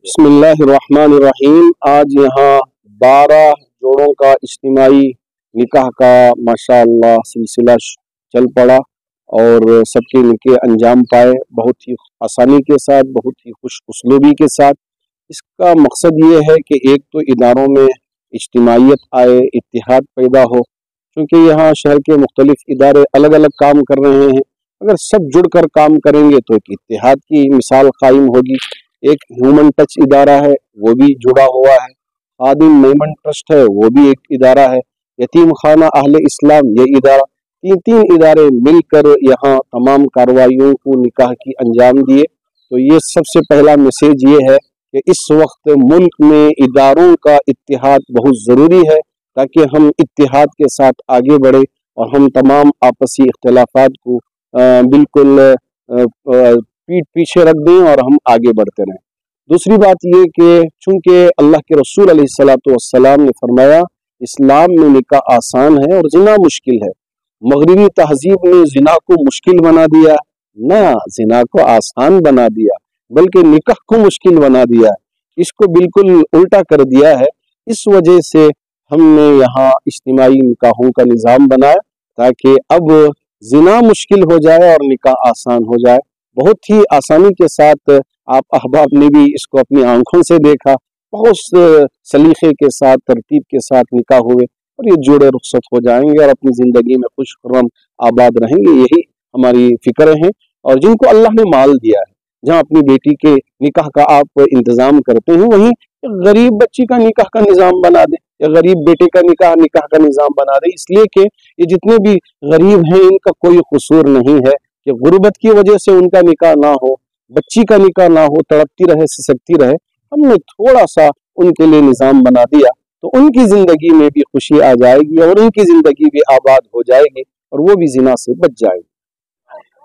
बिस्मिल्लाहिर्रहमानिर्रहीम। आज यहाँ 12 जोड़ों का इज्तिमाई निकाह का माशाअल्लाह सिलसिला चल पड़ा और सबके निकाह अंजाम पाए बहुत ही आसानी के साथ, बहुत ही खुश उसलूबी के साथ। इसका मकसद ये है कि एक तो इदारों में इज्तिमाइयत आए, इत्तिहाद पैदा हो, क्योंकि यहाँ शहर के मुख्तलिफ इदारे अलग अलग काम कर रहे हैं। अगर सब जुड़कर काम करेंगे तो एक इत्तिहाद की मिसाल कायम होगी। एक ह्यूमन टच इदारा है, वो भी जुड़ा हुआ है। खादिम मेमन ट्रस्ट है, वो भी एक इदारा है। यतीम खाना अहले इस्लाम, ये इदारा, तीन तीन इदारे मिलकर यहाँ तमाम कार्रवाइयों को निकाह की अंजाम दिए। तो ये सबसे पहला मैसेज ये है कि इस वक्त मुल्क में इदारों का इत्तिहाद बहुत ज़रूरी है, ताकि हम इत्तिहाद के साथ आगे बढ़े और हम तमाम आपसी इख्तिलाफात को बिल्कुल पीठ पीछे रख दें और हम आगे बढ़ते रहें। दूसरी बात ये कि चूंकि अल्लाह के रसूल अलैहिस्सलातु वस्सलाम ने फरमाया इस्लाम में निकाह आसान है और जिना मुश्किल है। मगरिबी तहजीब ने जिना को मुश्किल बना दिया, ना जिना को आसान बना दिया, बल्कि निकाह को मुश्किल बना दिया, इसको बिल्कुल उल्टा कर दिया है। इस वजह से हमने यहाँ इज्तिमाई निकाहों का निज़ाम बनाया ताकि अब जिना मुश्किल हो जाए और निकाह आसान हो जाए। बहुत ही आसानी के साथ आप अहबाब ने भी इसको अपनी आंखों से देखा, बहुत सलीके के साथ, तरतीब के साथ निकाह हुए और ये जोड़े रुखसत हो जाएंगे और अपनी ज़िंदगी में खुश खुर्रम आबाद रहेंगे। यही हमारी फिक्र है। और जिनको अल्लाह ने माल दिया है, जहाँ अपनी बेटी के निकाह का आप इंतज़ाम करते हैं, वहीं गरीब बच्ची का निकाह का निज़ाम बना दें या गरीब बेटे का निकाह का निज़ाम बना दें। इसलिए कि ये जितने भी गरीब हैं इनका कोई कसूर नहीं है कि गुर्बत की वजह से उनका निकाह ना हो, बच्ची का निकाह ना हो, तड़पती रहे, सिसकती रहे। हमने थोड़ा सा उनके लिए निज़ाम बना दिया तो उनकी ज़िंदगी में भी खुशी आ जाएगी और उनकी ज़िंदगी भी आबाद हो जाएगी और वो भी जिना से बच जाएगी।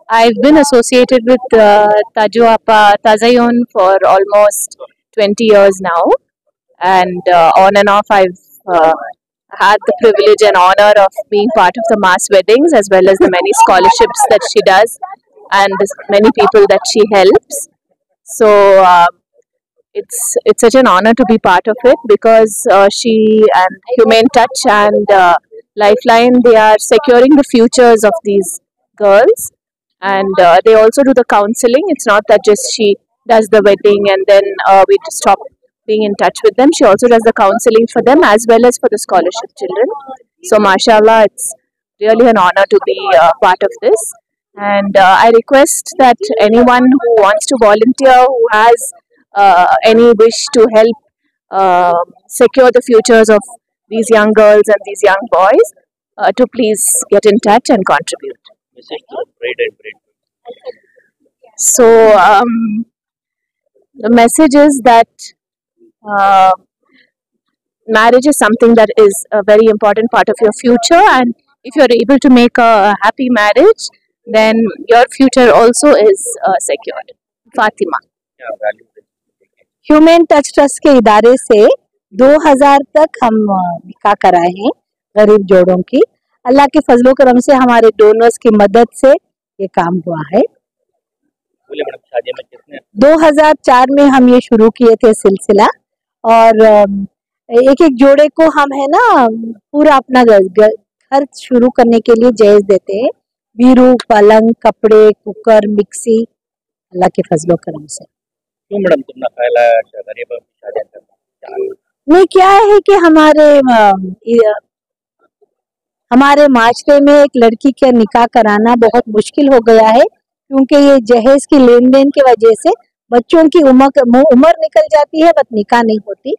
I've been associated with Tazayun for almost 20 years now, and on and off I've had the privilege and honor of being part of the mass weddings as well as the many scholarships that she does and the many people that she helps. So it's such an honor to be part of it because she and Humane Touch and Lifeline, they are securing the futures of these girls, and they also do the counseling. It's not that just she does the wedding and then we just stop being in touch with them. She also does the counseling for them as well as for the scholarship children. So mashallah, it's really an honor to be part of this, and I request that anyone who wants to volunteer, who has any wish to help secure the futures of these young girls and these young boys, to please get in touch and contribute. So the message is that marriage is something that is a very important part of your future, and if you are able to make a happy marriage, then your future also is secured. Fatima. Human touch trust के इदारे से 2000 तक हम निकाह कराए हैं गरीब जोड़ों की। अल्लाह के फजलो करम से हमारे डोनर्स की मदद से ये काम हुआ है। 2004 में हम ये शुरू किए थे सिलसिला, और एक एक जोड़े को हम है ना पूरा अपना खर्च शुरू करने के लिए जायज देते हैं, बीरू, पलंग, कपड़े, कुकर, मिक्सी, अल्लाह के फजलो करम से। क्यों मैडम तुमने फैलाया गरीब शादियां करना? नहीं, क्या है कि हमारे माशरे में एक लड़की का निकाह कराना बहुत मुश्किल हो गया है, क्योंकि ये जहेज की लेन देन की वजह से बच्चों की उम्र निकल जाती है बट निकाह नहीं होती।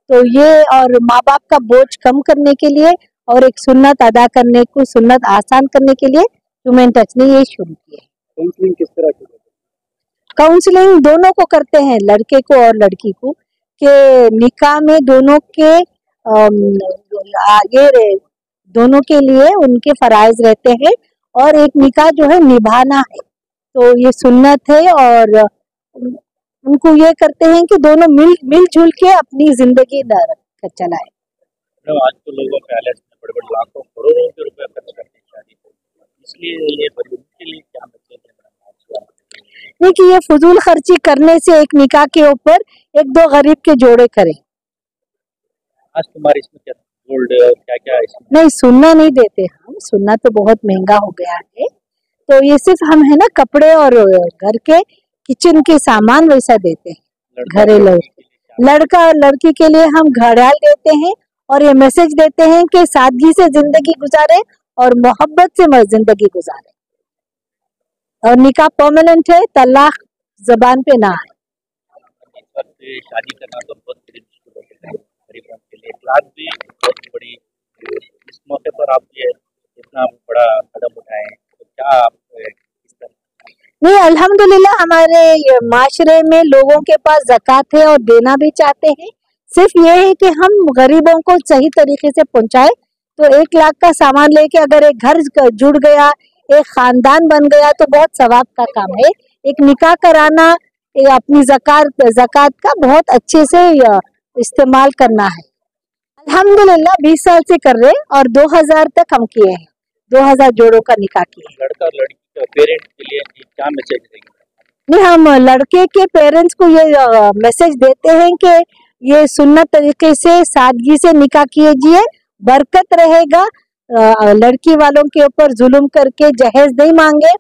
तो ये और माँ बाप का बोझ कम करने के लिए और एक सुन्नत अदा करने को, सुन्नत आसान करने के लिए ह्यूमन टच ने ये शुरू किया। काउंसलिंग किस तरह की? काउंसलिंग दोनों को करते हैं, लड़के को और लड़की को, के निकाह में दोनों के आगे दोनों के लिए उनके फराइज रहते हैं और एक निकाह जो है निभाना है, तो ये सुन्नत है और उनको ये करते हैं कि दोनों मिलजुल के अपनी जिंदगी चलाए। आज तो लोगों के बड़े लाखों करोड़ों के रुपए खर्च करते हैं शादी को, इसलिए ये के लिए क्या नहीं कि ये फजूल खर्ची करने से एक निकाह के ऊपर एक दो गरीब के जोड़े करें। आज तुम्हारे इसमें क्या गोल्ड और क्या क्या इसमें? नहीं, सुनना नहीं देते हम, सुनना तो बहुत महंगा हो गया है। तो ये सिर्फ हम है ना कपड़े और घर के किचन के सामान वैसा देते हैं घरेलू। लड़का लड़की के लिए हम घड़ियाल देते हैं और ये मैसेज देते हैं कि सादगी से जिंदगी गुजारे और मोहब्बत से जिंदगी गुजारे। और निकाह परमानेंट है, तलाक जबान पे ना आए। इस वक्त शादी करना तो बहुत बड़ी मुश्किल हो गई है गरीबों के लिए। 1 लाख भी बहुत बड़ी। इस मौके पर आप ये इतना बड़ा कदम उठाए, तो क्या आप इस तरह? नहीं, अल्हम्दुलिल्लाह हमारे ये माशरे में लोगों के पास ज़कात है और देना भी चाहते हैं। सिर्फ ये है कि हम गरीबों को सही तरीके से पहुंचाए। तो 1 लाख का सामान लेके अगर एक घर जुड़ गया, एक खानदान बन गया तो बहुत सवाब का काम है। एक निकाह कराना अपनी ज़कात का बहुत अच्छे से इस्तेमाल करना है। अल्हम्दुलिल्लाह 20 साल से कर रहे और 2000 तक हम किए हैं, 2000 जोड़ों का निकाह किए। लड़का और लड़की के पेरेंट्स के लिए क्या मैसेज देंगे? नहीं, हम लड़के के पेरेंट्स को ये मैसेज देते हैं कि ये सुन्नत तरीके से सादगी से निकाह कीजिए, बरकत रहेगा। लड़की वालों के ऊपर जुल्म करके जहेज नहीं मांगे।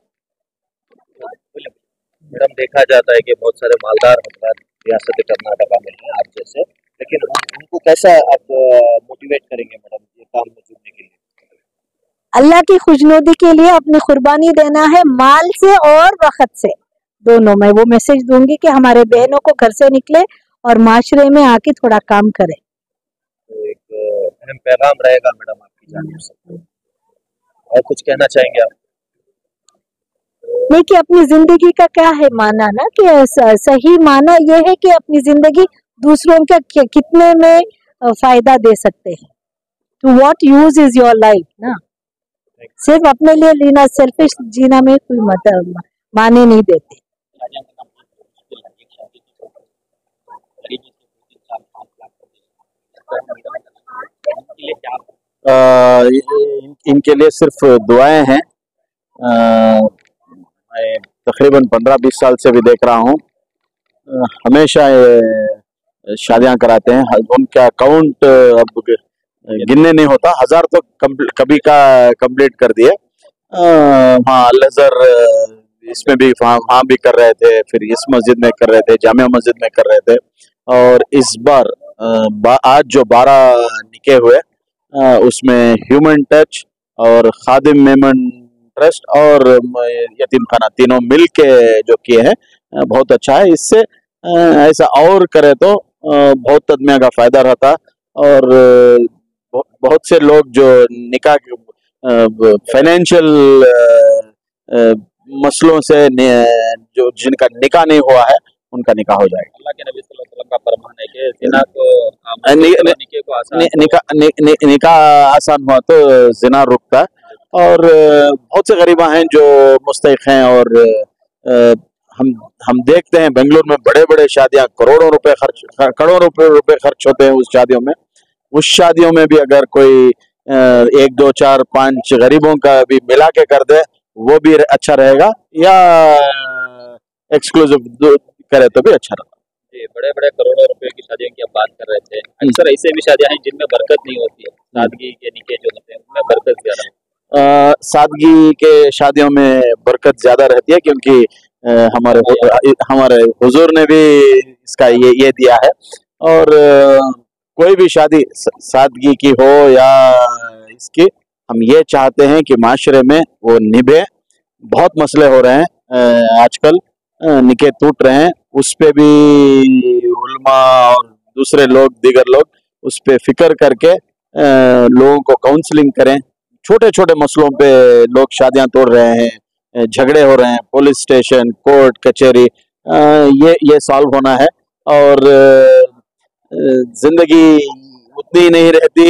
मैडम, देखा जाता है कि बहुत सारे मालदार हजरात रियासत कर्नाटका में हैं आप जैसे, लेकिन उनको कैसा आप मोटिवेट करेंगे मैडम ये काम में जुड़ने के लिए? अल्लाह की खुशनुदी के लिए अपनी कुर्बानी देना है, माल से और वक्त से, दोनों। मैं वो मैसेज दूंगी कि हमारे बहनों को घर से निकले और माशरे में आके थोड़ा काम करें। तो एक अहम पैगाम रहेगा मैडम आपकी जानिब से, और कुछ कहना चाहेंगे आप? नहीं कि अपनी जिंदगी का क्या है माना ना, कि सही माना ये है कि अपनी जिंदगी दूसरों का कितने में फायदा दे सकते हैं। To what use is your life ना, सिर्फ अपने लिए लेना, सेल्फिश जीना में कोई मतलब माने नहीं देते। इनके लिए सिर्फ दुआएं हैं। मैं तकरीबन 15-20 साल से भी देख रहा हूँ, हमेशा ये शादियां कराते हैं। उनका अकाउंट अब गिनने नहीं होता, 1000 तो कभी का कंप्लीट कर दिए। हाँ, अल-अज़हर इसमें भी वहाँ भी कर रहे थे, फिर इस मस्जिद में कर रहे थे, जामिया मस्जिद में कर रहे थे। और इस बार आज जो 12 निके हुए उसमें ह्यूमन टच और खादिम मेमन ट्रस्ट और यतीम खाना तीनों मिल के जो किए हैं, बहुत अच्छा है। इससे ऐसा और करे तो बहुत तदमिया का फायदा रहता। और बहुत से लोग जो निकाह फाइनेंशियल मसलों से जो जिनका निकाह नहीं हुआ है उनका निकाह हो जाएगा। अल्लाह के नबी सल्लल्लाहु अलैहि वसल्लम का फरमान है कि जिना को निकाह आसान हुआ तो जिना रुकता है। और बहुत से गरीबा हैं जो मुस्तहिक हैं। और हम देखते हैं बेंगलुरु में बड़े बड़े शादियां करोड़ों रुपए खर्च होते हैं उस शादियों में। उस शादियों में भी अगर कोई 1, 2, 4, 5 गरीबों का भी मिला के कर दे वो भी अच्छा रहेगा, या एक्सक्लूसिव करे तो भी अच्छा रहेगा। बड़े बड़े करोड़ों रुपए की शादियों की आप बात कर रहे थे, अक्सर ऐसे भी शादियां हैं जिनमें बरकत नहीं होती है। सादगी के निके जो होते हैं उनमें बरकत ज्यादा। सादगी के शादियों में बरकत ज्यादा रहती है, क्योंकि हमारे हुजूर ने भी इसका ये दिया है। और कोई भी शादी सादगी की हो या इसकी, हम ये चाहते हैं कि माशरे में वो निभे। बहुत मसले हो रहे हैं आजकल, निके टूट रहे हैं, उस पे भी उलमा और दूसरे लोग, दीगर लोग उस पे फिक्र करके लोगों को काउंसलिंग करें। छोटे छोटे मसलों पे लोग शादियां तोड़ रहे हैं, झगड़े हो रहे हैं, पुलिस स्टेशन, कोर्ट कचहरी, ये सॉल्व होना है। और जिंदगी उतनी नहीं रहती,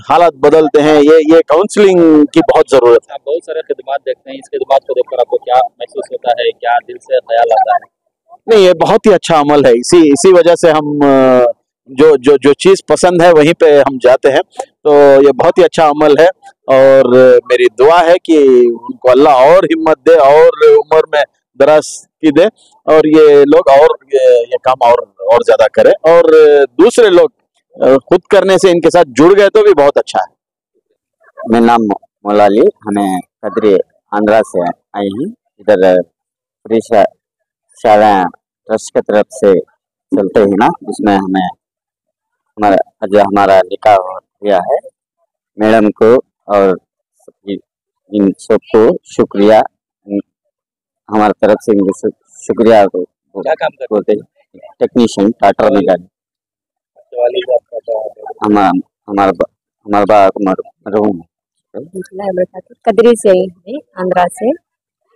हालात बदलते हैं। ये काउंसलिंग की बहुत जरूरत है। आप बहुत सारे खिदमात देखते हैं, इस खिदमात को देखकर आपको क्या महसूस होता है, क्या दिल से ख्याल आता है? नहीं, ये बहुत ही अच्छा अमल है। इसी वजह से हम जो चीज पसंद है वहीं पे हम जाते हैं। तो ये बहुत ही अच्छा अमल है। और मेरी दुआ है कि उनको अल्लाह और हिम्मत दे और उम्र में दराज की दे और ये लोग और ये काम और ज्यादा करें और दूसरे लोग खुद करने से इनके साथ जुड़ गए तो भी बहुत अच्छा है। मेरा नाम मोलाली, हमें कदरी आंध्रा से आई हैं। इधर फ्री शाला ट्रस्ट की तरफ से चलते हैं ना, जिसमें हमें हमारा निकाह हुआ है। मैडम को और इन सबको शुक्रिया, हमारे तरफ से इनको शुक्रिया क्या काम करते बोलते हैं। टेक्नीशियन टाटा निकाल हमारा मरहूम कदरी से आई हूँ, आंध्रा से।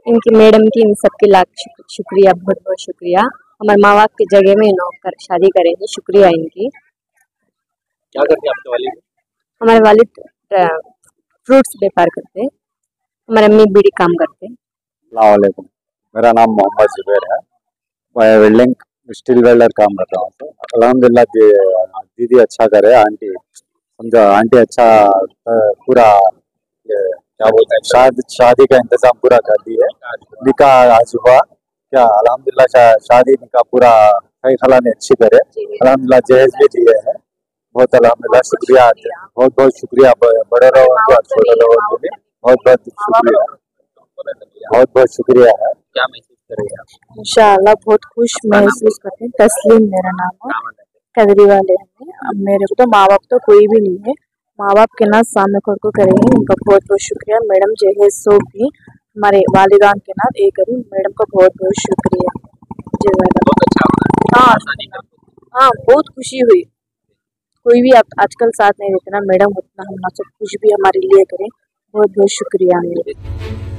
इनकी मैडम की इन सबके लाख शुक्रिया, बहुत बहुत शुक्रिया। हमारे माँ बाप की जगह में इन्होंने शादी करेंगे, शुक्रिया इनकी। क्या करते हैं आपके वालिद? हमारे वालिद फ्रूट्स व्यापार करते हैं, हमारे अम्मी बीड़ी काम करते हैं। अस्सलामुअलैकुम, मेरा नाम मोहम्मद जुबैर है। मैं वेल्डिंग स्टील वेल्डर काम करता हूँ। अल्हम्दुलिल्लाह दीदी अच्छा करे, आंटी समझो, आंटी अच्छा पूरा क्या बोलते हैं शादी का इंतजाम पूरा कर दी है। निकाह आज हुआ क्या, अल्हम्दुलिल्लाह शादी निकाह पूरा सही खला ने अच्छी करे। अल्हम्दुलिल्लाह जहेज भी दिए हैं, बहुत अल्हम्दुलिल्लाह शुक्रिया, बहुत बहुत शुक्रिया। बड़े रहो छोटे रहो, बहुत बहुत शुक्रिया, बहुत बहुत शुक्रिया है। क्या महसूस कर रहे हैं आप? इंशाअल्लाह बहुत खुश महसूस करते हैं। तस्लीम मेरा नाम है, कदरी वाले हैं। अब मेरे को तो माँ बाप तो कोई भी नहीं है, माँ बाप के ना सामने को करेंगे, उनका बहुत बहुत शुक्रिया। मैडम जहेज सो भी हमारे वालिदान के नाम एक करी, मैडम का बहुत बहुत शुक्रिया। जी मैडम, बहुत अच्छा हुआ। हाँ बहुत खुशी हुई। कोई भी आजकल साथ नहीं देते ना मैडम, उतना हम ना सब कुछ भी हमारे लिए करें। बहुत बहुत शुक्रिया मेरे।